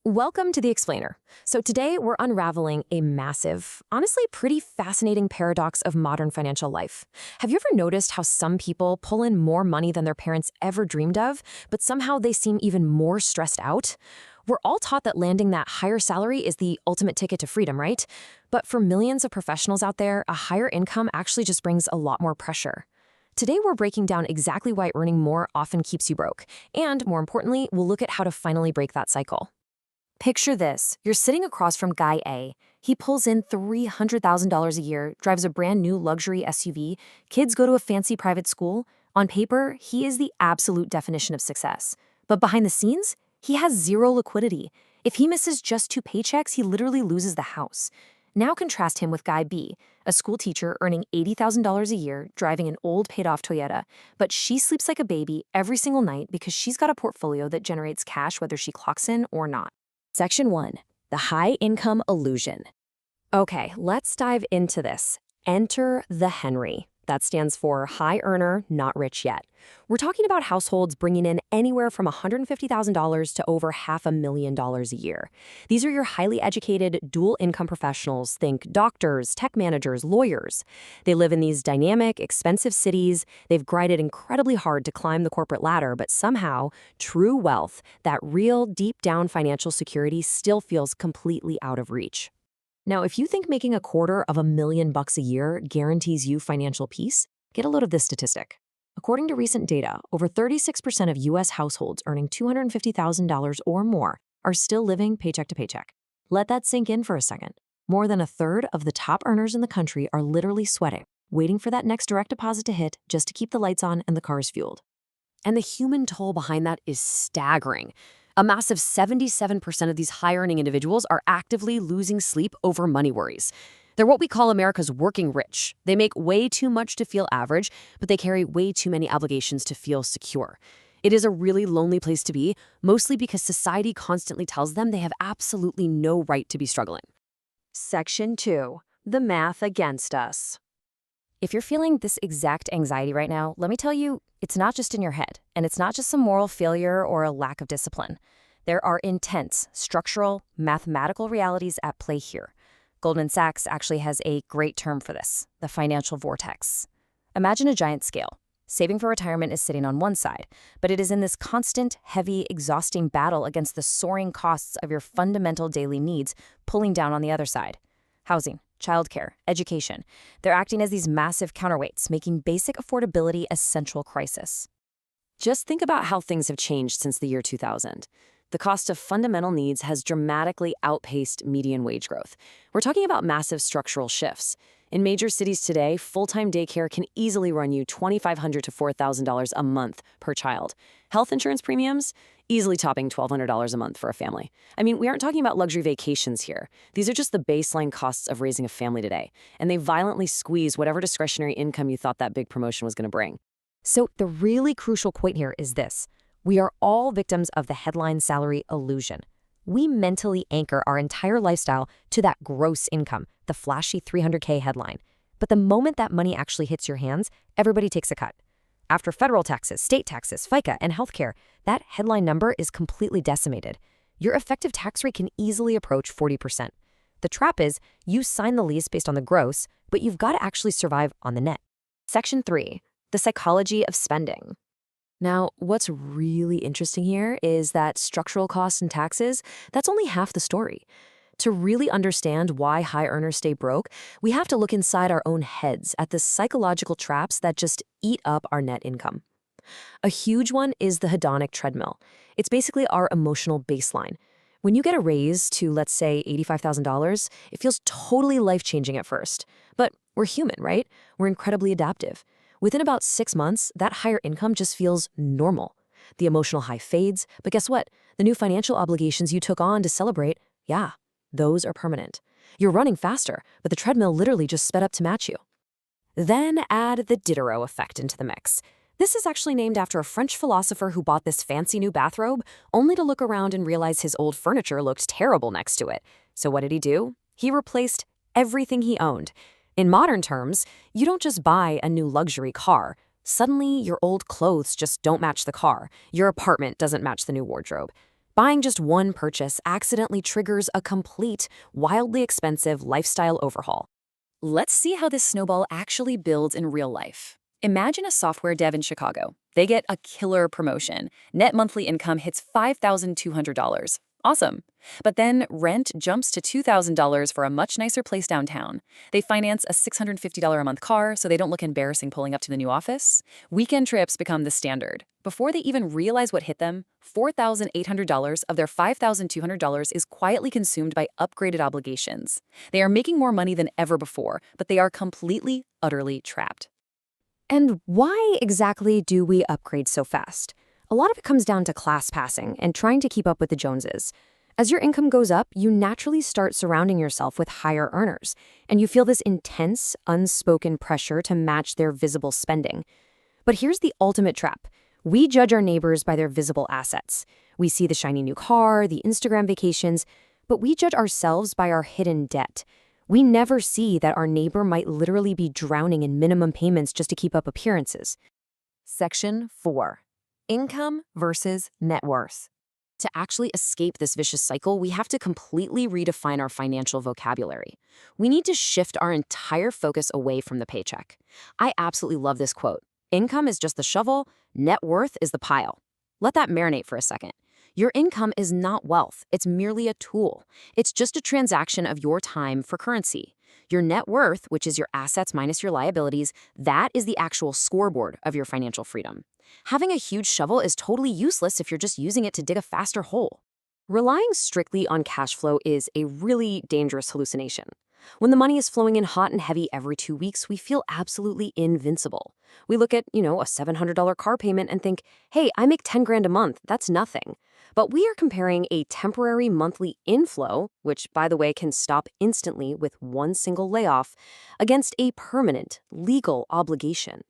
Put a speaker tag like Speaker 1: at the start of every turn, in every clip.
Speaker 1: Welcome to The Explainer. So today we're unraveling a massive, honestly pretty fascinating paradox of modern financial life. Have you ever noticed how some people pull in more money than their parents ever dreamed of, but somehow they seem even more stressed out? We're all taught that landing that higher salary is the ultimate ticket to freedom, right? But for millions of professionals out there, a higher income actually just brings a lot more pressure. Today, we're breaking down exactly why earning more often keeps you broke. And more importantly, we'll look at how to finally break that cycle. Picture this. You're sitting across from Guy A. He pulls in $300,000 a year, drives a brand new luxury SUV, kids go to a fancy private school. On paper, he is the absolute definition of success. But behind the scenes, he has zero liquidity. If he misses just 2 paychecks, he literally loses the house. Now contrast him with Guy B, a school teacher earning $80,000 a year, driving an old paid-off Toyota, but she sleeps like a baby every single night because she's got a portfolio that generates cash whether she clocks in or not. Section 1. The High Income Illusion. Okay, let's dive into this. Enter the Henry. That stands for high earner, not rich yet. We're talking about households bringing in anywhere from $150,000 to over $500,000 a year. These are your highly educated, dual income professionals. Think doctors, tech managers, lawyers. They live in these dynamic, expensive cities. They've grinded incredibly hard to climb the corporate ladder, but somehow, true wealth, that real, deep down financial security still feels completely out of reach. Now, if you think making $250,000 a year guarantees you financial peace, get a load of this statistic. According to recent data, over 36% of U.S. households earning $250,000 or more are still living paycheck to paycheck. Let that sink in for a second. More than a third of the top earners in the country are literally sweating, waiting for that next direct deposit to hit just to keep the lights on and the cars fueled. And the human toll behind that is staggering. A massive 77% of these high-earning individuals are actively losing sleep over money worries. They're what we call America's working rich. They make way too much to feel average, but they carry way too many obligations to feel secure. It is a really lonely place to be, mostly because society constantly tells them they have absolutely no right to be struggling. Section 2. The math against us. If you're feeling this exact anxiety right now, let me tell you, it's not just in your head, and it's not just some moral failure or a lack of discipline. There are intense, structural, mathematical realities at play here. Goldman Sachs actually has a great term for this, the financial vortex. Imagine a giant scale. Saving for retirement is sitting on one side, but it is in this constant, heavy, exhausting battle against the soaring costs of your fundamental daily needs pulling down on the other side. Housing, childcare, education. They're acting as these massive counterweights, making basic affordability a central crisis. Just think about how things have changed since the year 2000. The cost of fundamental needs has dramatically outpaced median wage growth. We're talking about massive structural shifts. In major cities today, full-time daycare can easily run you $2,500 to $4,000 a month per child. Health insurance premiums? Easily topping $1,200 a month for a family. I mean, we aren't talking about luxury vacations here. These are just the baseline costs of raising a family today, and they violently squeeze whatever discretionary income you thought that big promotion was going to bring. So the really crucial point here is this. We are all victims of the headline salary illusion. We mentally anchor our entire lifestyle to that gross income, the flashy $300K headline. But the moment that money actually hits your hands, everybody takes a cut. After federal taxes, state taxes, FICA, and healthcare, that headline number is completely decimated. Your effective tax rate can easily approach 40%. The trap is, you sign the lease based on the gross, but you've got to actually survive on the net. Section 3. The psychology of spending. Now, what's really interesting here is that structural costs and taxes, that's only half the story. To really understand why high earners stay broke, we have to look inside our own heads at the psychological traps that just eat up our net income. A huge one is the hedonic treadmill. It's basically our emotional baseline. When you get a raise to, let's say, $85,000, it feels totally life-changing at first. But we're human, right? We're incredibly adaptive. Within about 6 months, that higher income just feels normal. The emotional high fades, but guess what? The new financial obligations you took on to celebrate, yeah, those are permanent. You're running faster, but the treadmill literally just sped up to match you. Then add the Diderot effect into the mix. This is actually named after a French philosopher who bought this fancy new bathrobe, only to look around and realize his old furniture looked terrible next to it. So what did he do? He replaced everything he owned. In modern terms, you don't just buy a new luxury car. Suddenly, your old clothes just don't match the car. Your apartment doesn't match the new wardrobe. Buying just one purchase accidentally triggers a complete, wildly expensive lifestyle overhaul. Let's see how this snowball actually builds in real life. Imagine a software dev in Chicago. They get a killer promotion. Net monthly income hits $5,200. Awesome. But then rent jumps to $2,000 for a much nicer place downtown. They finance a $650 a month car so they don't look embarrassing pulling up to the new office. Weekend trips become the standard. Before they even realize what hit them, $4,800 of their $5,200 is quietly consumed by upgraded obligations. They are making more money than ever before, but they are completely, utterly trapped. And why exactly do we upgrade so fast? A lot of it comes down to class passing and trying to keep up with the Joneses. As your income goes up, you naturally start surrounding yourself with higher earners, and you feel this intense, unspoken pressure to match their visible spending. But here's the ultimate trap. We judge our neighbors by their visible assets. We see the shiny new car, the Instagram vacations, but we judge ourselves by our hidden debt. We never see that our neighbor might literally be drowning in minimum payments just to keep up appearances. Section 4. Income versus net worth. To actually escape this vicious cycle, we have to completely redefine our financial vocabulary. We need to shift our entire focus away from the paycheck. I absolutely love this quote. Income is just the shovel, net worth is the pile. Let that marinate for a second. Your income is not wealth. It's merely a tool. It's just a transaction of your time for currency. Your net worth, which is your assets minus your liabilities, that is the actual scoreboard of your financial freedom. Having a huge shovel is totally useless if you're just using it to dig a faster hole. Relying strictly on cash flow is a really dangerous hallucination. When the money is flowing in hot and heavy every 2 weeks, we feel absolutely invincible. We look at, a $700 car payment and think, hey, I make 10 grand a month, that's nothing. But we are comparing a temporary monthly inflow, which, by the way, can stop instantly with one single layoff, against a permanent, legal obligation.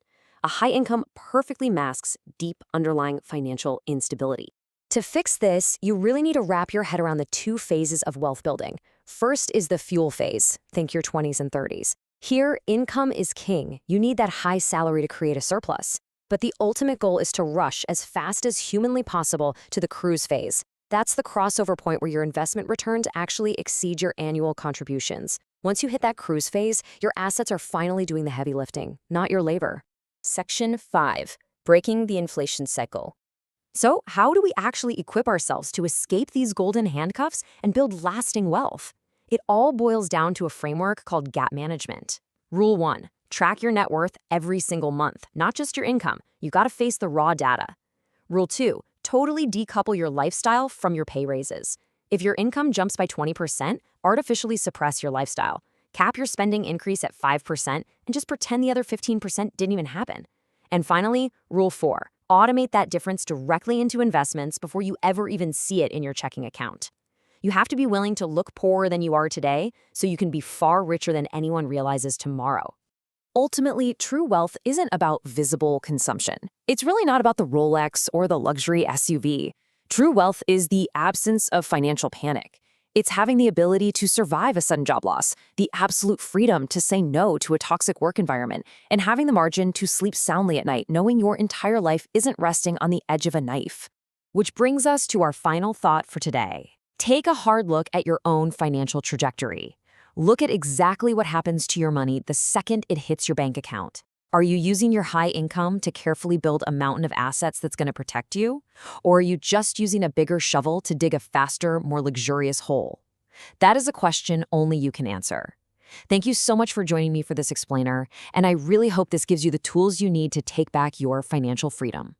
Speaker 1: A high income perfectly masks deep underlying financial instability. To fix this, you really need to wrap your head around the two phases of wealth building. First is the fuel phase. Think your 20s and 30s. Here, income is king. You need that high salary to create a surplus. But the ultimate goal is to rush as fast as humanly possible to the cruise phase. That's the crossover point where your investment returns actually exceed your annual contributions. Once you hit that cruise phase, your assets are finally doing the heavy lifting, not your labor. Section 5. Breaking the inflation cycle. So, how do we actually equip ourselves to escape these golden handcuffs and build lasting wealth? It all boils down to a framework called gap management. Rule 1. Track your net worth every single month, not just your income. You gotta face the raw data. Rule 2. Totally decouple your lifestyle from your pay raises. If your income jumps by 20%, artificially suppress your lifestyle. Cap your spending increase at 5% and just pretend the other 15% didn't even happen. And finally, Rule 4. Automate that difference directly into investments before you ever even see it in your checking account. You have to be willing to look poorer than you are today so you can be far richer than anyone realizes tomorrow. Ultimately, true wealth isn't about visible consumption. It's really not about the Rolex or the luxury SUV. True wealth is the absence of financial panic. It's having the ability to survive a sudden job loss, the absolute freedom to say no to a toxic work environment, and having the margin to sleep soundly at night knowing your entire life isn't resting on the edge of a knife. Which brings us to our final thought for today. Take a hard look at your own financial trajectory. Look at exactly what happens to your money the second it hits your bank account. Are you using your high income to carefully build a mountain of assets that's going to protect you? Or are you just using a bigger shovel to dig a faster, more luxurious hole? That is a question only you can answer. Thank you so much for joining me for this explainer, and I really hope this gives you the tools you need to take back your financial freedom.